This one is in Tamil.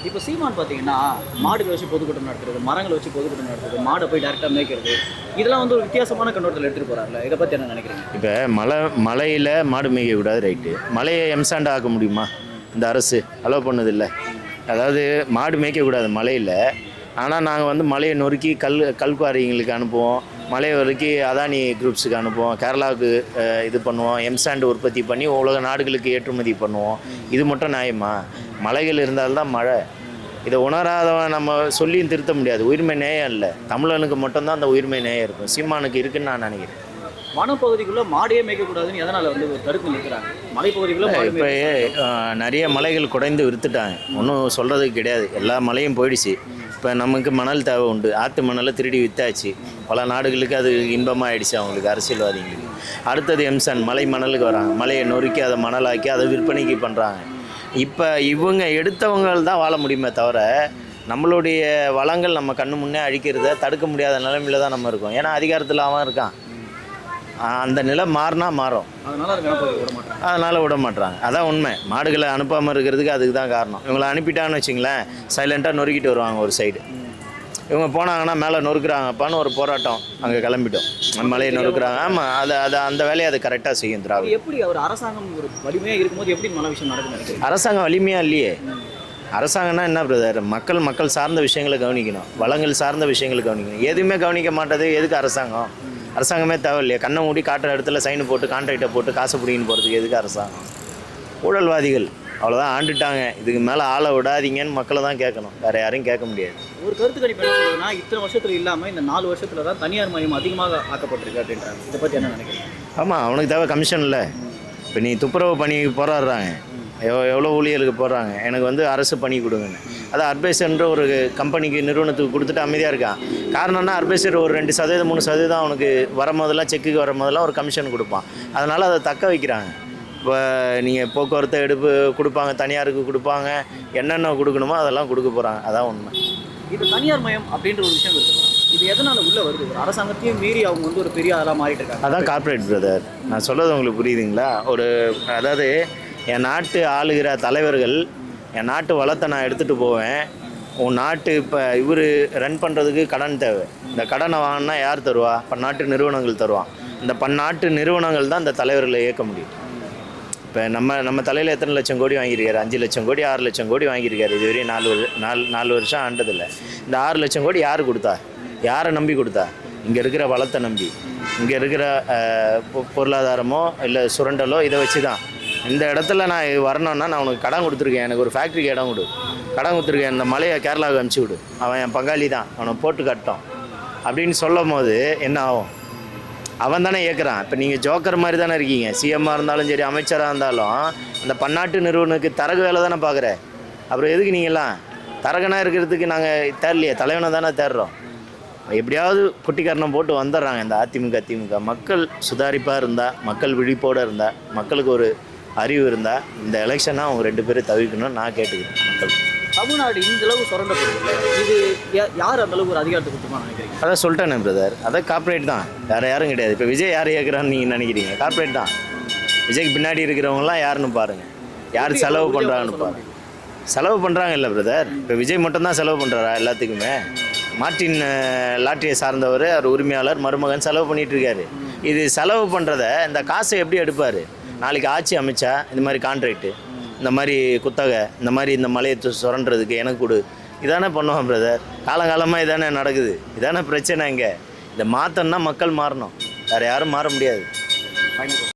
இப்போ சீமான் பார்த்தீங்கன்னா, மாடுகள வச்சு பொதுக்கூட்டம் நடத்துறது, மரங்கள வச்சு பொதுக்கூட்டம் நடத்துறது, மாட போய் டைரக்ட்டா மேய்க்கிறது, இதெல்லாம் வந்து ஒரு வித்தியாசமான கண்ணோட்டத்துல எடுத்துட்டு போறார்ல. இத பத்தி என்ன நினைக்கிறீங்க? இப்போ மலையில் மாடு மேய்க்கக்கூடாது, ரைட்டு. மலையை எம்சாண்ட் ஆக்க முடியுமா இந்த அரசு? அலோவ் பண்ணுதில்ல. அதாவது மாடு மேய்க்கக்கூடாது மலையில். ஆனால் நாங்கள் வந்து மலையை நொறுக்கி கல்குவாரிங்களுக்கு அனுப்புவோம், மலையை நொறுக்கி அதானி குரூப்ஸுக்கு அனுப்புவோம், கேரளாவுக்கு இது பண்ணுவோம், எம்சாண்ட் உற்பத்தி பண்ணி உலக நாடுகளுக்கு ஏற்றுமதி பண்ணுவோம். இது மட்டும் நியாயமா? மலைகள் இருந்தால்தான் மழை. இதை உணராதவன் நம்ம சொல்லியும் திருத்த முடியாது. உயிர்மை நேயம் இல்லை, தமிழனுக்கு மட்டும்தான் அந்த உயிர்மை நேயம் இருக்கும். சீமானுக்கு இருக்குன்னு நான் நினைக்கிறேன். வனப்பகுதிக்குள்ள மாடே மேய்க்கக்கூடாதுன்னு எதனால வந்து தடுத்து நிற்கிறாங்க? மலைப்பகுதிக்குள்ள இப்போ நிறைய மலைகள் குறைந்து விற்றுட்டாங்க, ஒன்றும் சொல்கிறதுக்கு கிடையாது. எல்லா மலையும் போயிடுச்சு. இப்போ நமக்கு மணல் தேவை உண்டு. ஆற்று மணலை திருடி விற்றாச்சு. பல நாடுகளுக்கு அது இன்பமாக ஆயிடுச்சு அவங்களுக்கு, அரசியல்வாதிகளுக்கு. அடுத்தது எம்சன் மலை மணலுக்கு வராங்க, மலையை நொறுக்கி அதை மணலாக்கி அதை விற்பனைக்கு பண்ணுறாங்க. இப்போ இவங்க எடுத்தவங்கள் தான் வாழ முடியுமே தவிர, நம்மளுடைய வளங்கள் நம்ம கண்ணு முன்னே அழிக்கிறத தடுக்க முடியாத நிலைமையில தான் நம்ம இருக்கோம். ஏன்னா அதிகாரத்தில் அவன் இருக்கான். அந்த நிலை மாறினா மாறும், அதனால் விட மாட்டாங்க. அதான் உண்மை. மாடுகளை அனுப்பாமல் இருக்கிறதுக்கு அதுக்கு தான் காரணம். இவங்களை அனுப்பிட்டான்னு வச்சிங்களேன், சைலண்ட்டாக நொறுக்கிட்டு வருவாங்க ஒரு சைடு. இவங்க போனாங்கன்னா மேலே நொறுக்குறாங்கப்பான்னு ஒரு போராட்டம் அங்கே கிளம்பிட்டோம். மலையை நொறுக்குறாங்க. ஆமாம், அதை அந்த வேலையை அது கரெக்டாக செய்யும். திராவிட எப்படி அவர் அரசாங்கம் ஒரு வலிமையாக இருக்கும்போது எப்படி நல்ல விஷயம் நடக்கும்? அரசாங்கம் வலிமையாக இல்லையே. அரசாங்கம்னா என்ன பிரதர்? மக்கள் சார்ந்த விஷயங்களை கவனிக்கணும், வளங்கள் சார்ந்த விஷயங்களை கவனிக்கணும். எதுவுமே கவனிக்க மாட்டது. எதுக்கு அரசாங்கம்? அரசாங்கமே தேவையில்லையா? கண்ணை மூடி காட்டுற இடத்துல சைனு போட்டு கான்ட்ராக்டை போட்டு காசு பிடிக்கின்னு போகிறதுக்கு எதுக்கு அரசாங்கம்? ஊழல்வாதிகள் அவ்வளோதான் ஆண்டுட்டாங்க. இதுக்கு மேலே ஆளை விடாதீங்கன்னு மக்களை தான் கேட்கணும், வேறு யாரையும் கேட்க முடியாது. ஒரு கருத்து கணிப்பு என்ன சொல்லுதுன்னா, இத்தனை வருஷத்துல இல்லாமல் இந்த 4 வருஷத்துல தான் தனியார் மயம் அதிகமாக ஆக்கப்பட்டிருக்கு அப்படின்றாங்க. இதை பற்றி என்ன நினைக்கிறீங்க? ஆமாம், அவனுக்கு தேவை கமிஷன் இல்லை. இப்போ நீ துப்புரவு பணி போராடுறாங்க, எவ்வளோ ஊழியர்களுக்கு போடுறாங்க, எனக்கு வந்து அரசு பணி கொடுங்கன்னு. அதை அட்வைசர்ன்ற ஒரு கம்பெனிக்கு நிறுவனத்துக்கு கொடுத்துட்டு அமைதியாக இருக்கான். காரணம்னா அட்வைசர் ஒரு 2% 3% அவனுக்கு வரும்போதெல்லாம், செக்குக்கு வரும்போதெல்லாம் ஒரு கமிஷன் கொடுப்பான். அதனால் அதை தக்க வைக்கிறாங்க. இப்போ நீங்கள் போக்குவரத்தை கொடுப்பாங்க, தனியாருக்கு கொடுப்பாங்க, என்னென்ன கொடுக்கணுமோ அதெல்லாம் கொடுக்க போகிறாங்க. அதான் உண்மை. இது தனியார் மயம் அப்படின்ற ஒரு விஷயம் இருக்குதா? இது எதனால் உள்ளே வருது? ஒரு அரசாங்கத்தையும் மீறி அவங்க வந்து ஒரு பெரிய அதெல்லாம் மாறிட்டு இருக்காங்க. அதான் கார்ப்பரேட் பிரதர். நான் சொல்கிறது உங்களுக்கு புரியுதுங்களா? அதாவது என் நாட்டு ஆளுகிற தலைவர்கள், என் நாட்டு வளத்தை நான் எடுத்துகிட்டு போவேன். உன் நாட்டு இப்போ இவர் ரன் பண்ணுறதுக்கு கடன் தேவை. இந்த கடனை வாங்கினா யார் தருவா? பன்னாட்டு நிறுவனங்கள் தருவான். இந்த பன்னாட்டு நிறுவனங்கள் தான் இந்த தலைவர்களை இயக்க முடியும். இப்போ நம்ம தலையில் எத்தனை லட்சம் கோடி வாங்கியிருக்காரு? 5 லட்சம் கோடி 6 லட்சம் கோடி வாங்கியிருக்காரு. இதுவரையும் 4 வருஷம் ஆண்டதில்லை. இந்த 6 லட்சம் கோடி யார் கொடுத்தா? யாரை நம்பி கொடுத்தா? இங்கே இருக்கிற வளத்தை நம்பி, இங்கே இருக்கிற பொருளாதாரமோ இல்லை சுரண்டலோ இதை வச்சு தான். இந்த இடத்துல நான் வரணுன்னா நான் உனக்கு கடன் கொடுத்துருக்கேன், எனக்கு ஒரு ஃபேக்ட்ரிக்கு இடம் கொடு, கடன் கொடுத்துருக்கேன், இந்த மலையை கேரளாவுக்கு அனுப்பிச்சி விடு, அவன் என் பங்காளி தான், அவனை போட்டு கட்டோம் அப்படின்னு சொல்லும் போது என்ன ஆகும்? அவன் தானே ஏற்கிறான். இப்போ நீங்கள் ஜோக்கர் மாதிரி தானே இருக்கீங்க. சிஎம்மாக இருந்தாலும் சரி, அமைச்சராக இருந்தாலும் அந்த பன்னாட்டு நிறுவனுக்கு தரகு வேலை தானே பார்க்குற. அப்புறம் எதுக்கு நீங்கள்லாம் தரகனாக இருக்கிறதுக்கு நாங்கள் தேடலையே, தலைவனை தானே தேடுறோம். எப்படியாவது குட்டிக்கரணம் போட்டு வந்துடுறாங்க இந்த அதிமுக. மக்கள் சுதாரிப்பாக இருந்தால், மக்கள் விழிப்போடு இருந்தால், மக்களுக்கு ஒரு அறிவு இருந்தால் இந்த எலெக்ஷனாக அவங்க 2 பேரும் தவிர்க்கணும்னு நான் கேட்டுக்கிறேன். மக்கள் தமிழ்நாடு இந்த அளவு சுரண்டப்படுது, இது யார் அந்த அளவுக்கு ஒரு அதிகாரத்தை கொடுத்துமா நினைக்கிறீங்க? அதான் சொல்லிட்டேனே பிரதர், அதான் கார்ப்பரேட் தான், வேறு யாரும் கிடையாது. இப்போ விஜய் யார் ஏற்கிறான்னு நீங்கள் நினைக்கிறீங்க? கார்ப்பரேட் தான். விஜய்க்கு பின்னாடி இருக்கிறவங்களாம் யாருன்னு பாருங்கள், யார் செலவு பண்ணுறாங்கன்னு பாருங்கள். செலவு பண்ணுறாங்க இல்லை பிரதர். இப்போ விஜய் மட்டும்தான் செலவு பண்ணுறாரா எல்லாத்துக்குமே? மார்ட்டின் லாட்டரியை சார்ந்தவர், அவர் உரிமையாளர், மருமகன் செலவு பண்ணிகிட்ருக்காரு. இது செலவு பண்ணுறத இந்த காசை எப்படி எடுப்பார்? நாளைக்கு ஆட்சி அமைச்சா இந்த மாதிரி கான்ட்ராக்டு, இந்த மாதிரி குத்தகை, இந்த மாதிரி இந்த மலையை சுரண்டுறதுக்கு எனக்கு கொடு, இதானே பண்ணுவான் பிரதர். காலங்காலமாக இதானே நடக்குது. இதானே பிரச்சனை. இங்கே இதை மாற்றணும்னா மக்கள் மாறணும், வேறு யாரும் மாற முடியாது.